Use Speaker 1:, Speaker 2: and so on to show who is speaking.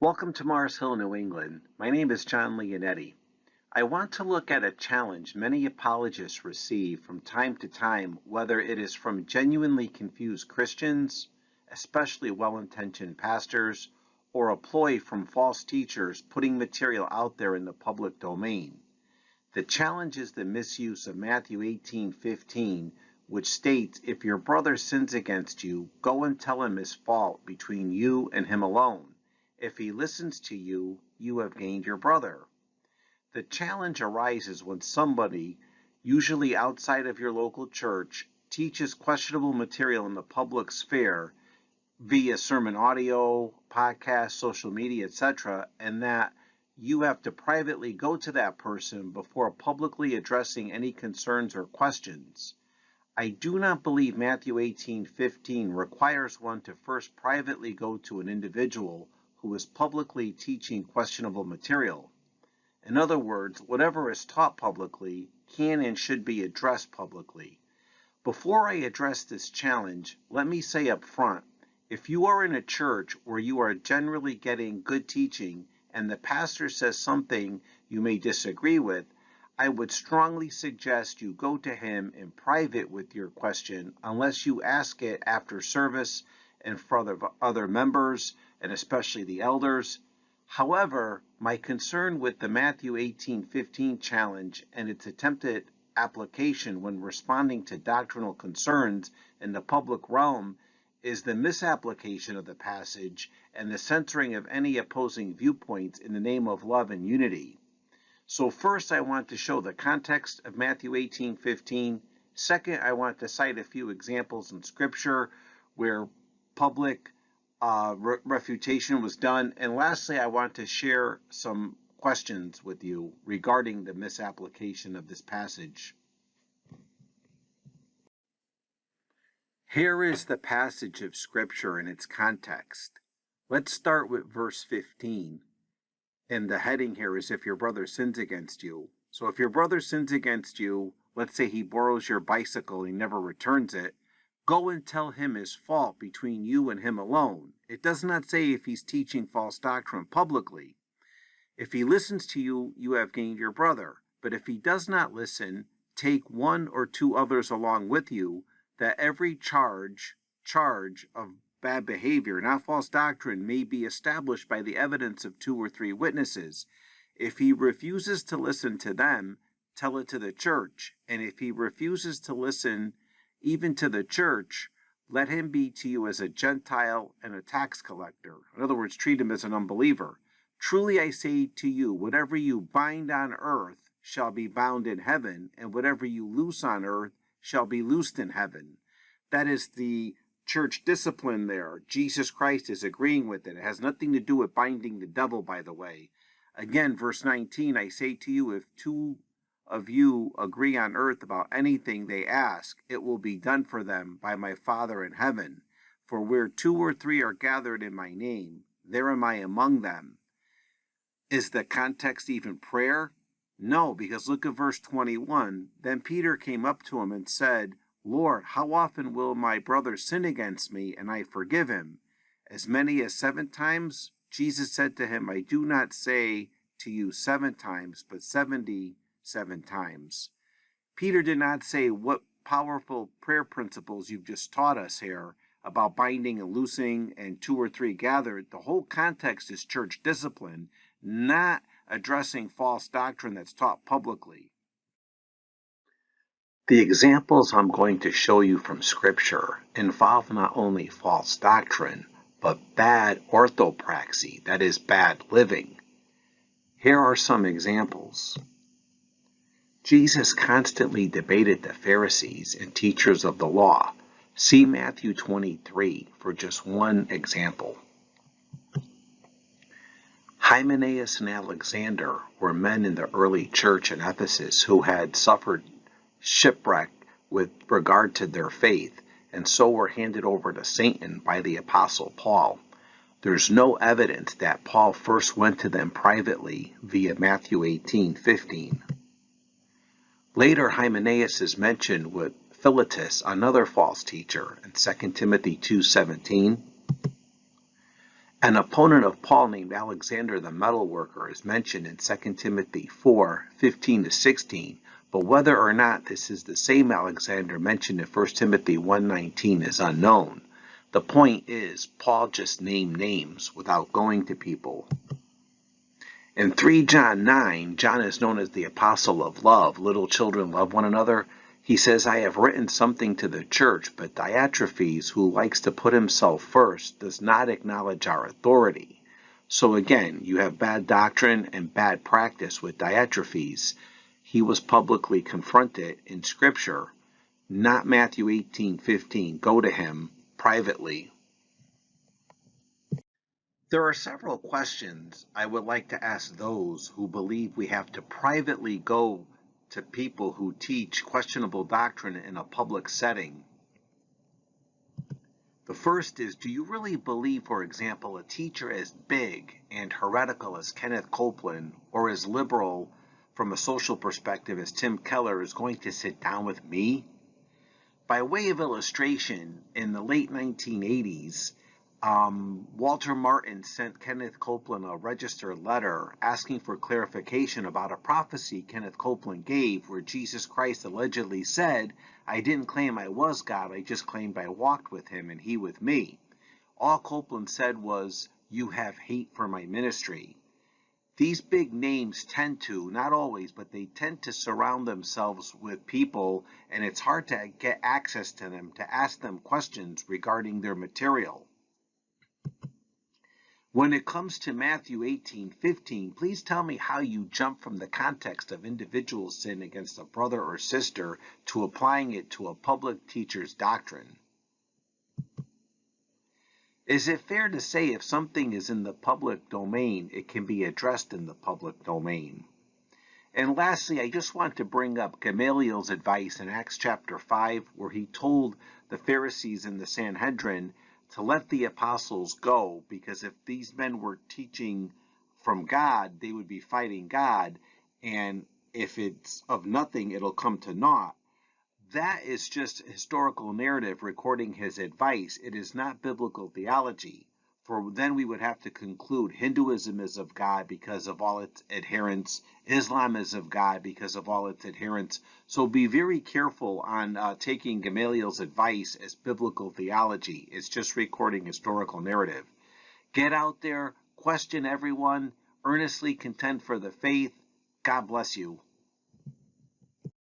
Speaker 1: Welcome to Mars Hill, New England. My name is John Leonetti. I want to look at a challenge many apologists receive from time to time, whether it is from genuinely confused Christians, especially well-intentioned pastors, or a ploy from false teachers putting material out there in the public domain. The challenge is the misuse of Matthew 18:15, which states, "If your brother sins against you, go and tell him his fault between you and him alone. If he listens to you, you have gained your brother." The challenge arises when somebody, usually outside of your local church, teaches questionable material in the public sphere via sermon audio, podcast, social media, etc., and that you have to privately go to that person before publicly addressing any concerns or questions. I do not believe Matthew 18:15 requires one to first privately go to an individual who is publicly teaching questionable material. In other words, whatever is taught publicly can and should be addressed publicly. Before I address this challenge, let me say up front, if you are in a church where you are generally getting good teaching and the pastor says something you may disagree with, I would strongly suggest you go to him in private with your question unless you ask it after service in front of other members and especially the elders. However, my concern with the Matthew 18:15 challenge and its attempted application when responding to doctrinal concerns in the public realm is the misapplication of the passage and the censoring of any opposing viewpoints in the name of love and unity. So first, I want to show the context of Matthew 18:15. Second, I want to cite a few examples in Scripture where public refutation was done. And lastly, I want to share some questions with you regarding the misapplication of this passage. Here is the passage of Scripture in its context. Let's start with verse 15. And the heading here is if your brother sins against you. So if your brother sins against you, let's say he borrows your bicycle and he never returns it, go and tell him his fault between you and him alone. It does not say if he's teaching false doctrine publicly. If he listens to you, you have gained your brother. But if he does not listen, take one or two others along with you, that every charge of bad behavior, not false doctrine, may be established by the evidence of 2 or 3 witnesses. If he refuses to listen to them, tell it to the church. And if he refuses to listen even to the church, let him be to you as a Gentile and a tax collector. In other words, treat him as an unbeliever. Truly I say to you, whatever you bind on earth shall be bound in heaven, and whatever you loose on earth shall be loosed in heaven. That is the church discipline there. Jesus Christ is agreeing with it. It has nothing to do with binding the devil, by the way. Again, verse 19, I say to you, if 2 of you agree on earth about anything they ask, it will be done for them by my Father in heaven. For where 2 or 3 are gathered in my name, there am I among them. Is the context even prayer? No, because look at verse 21. Then Peter came up to him and said, Lord, how often will my brother sin against me, and I forgive him? As many as 7 times? Jesus said to him, I do not say to you 7 times, but 77 times. Peter did not say what powerful prayer principles you've just taught us here about binding and loosing and 2 or 3 gathered. The whole context is church discipline, not addressing false doctrine that's taught publicly. The examples I'm going to show you from Scripture involve not only false doctrine, but bad orthopraxy, that is, bad living. Here are some examples. Jesus constantly debated the Pharisees and teachers of the law. See Matthew 23 for just one example. Hymenaeus and Alexander were men in the early church in Ephesus who had suffered shipwreck with regard to their faith, and so were handed over to Satan by the Apostle Paul. There's no evidence that Paul first went to them privately via Matthew 18:15. Later, Hymenaeus is mentioned with Philetus, another false teacher, in 2 Timothy 2:17. An opponent of Paul named Alexander the metalworker is mentioned in 2 Timothy 4:15-16, but whether or not this is the same Alexander mentioned in 1 Timothy 1:19 is unknown. The point is, Paul just named names without going to people. In 3 John 9, John is known as the apostle of love. Little children, love one another. He says, I have written something to the church, but Diotrephes, who likes to put himself first, does not acknowledge our authority. So again, you have bad doctrine and bad practice with Diotrephes. He was publicly confronted in Scripture, not Matthew 18:15. Go to him privately. There are several questions I would like to ask those who believe we have to privately go to people who teach questionable doctrine in a public setting. The first is, do you really believe, for example, a teacher as big and heretical as Kenneth Copeland or as liberal from a social perspective as Tim Keller is going to sit down with me? By way of illustration, in the late 1980s, Walter Martin sent Kenneth Copeland a registered letter asking for clarification about a prophecy Kenneth Copeland gave where Jesus Christ allegedly said, I didn't claim I was God, I just claimed I walked with him and he with me. All Copeland said was, you have hate for my ministry. These big names tend to, not always, but they tend to surround themselves with people, and it's hard to get access to them, to ask them questions regarding their material. When it comes to Matthew 18:15, please tell me how you jump from the context of individual sin against a brother or sister to applying it to a public teacher's doctrine. Is it fair to say if something is in the public domain, it can be addressed in the public domain? And lastly, I just want to bring up Gamaliel's advice in Acts chapter 5, where he told the Pharisees and the Sanhedrin to let the apostles go, because if these men were teaching from God, they would be fighting God, and if it's of nothing, it'll come to naught. That is just historical narrative recording his advice. It is not biblical theology, for then we would have to conclude Hinduism is of God because of all its adherents, Islam is of God because of all its adherents. So be very careful on taking Gamaliel's advice as biblical theology. It's just recording historical narrative. Get out there, question everyone, earnestly contend for the faith. God bless you.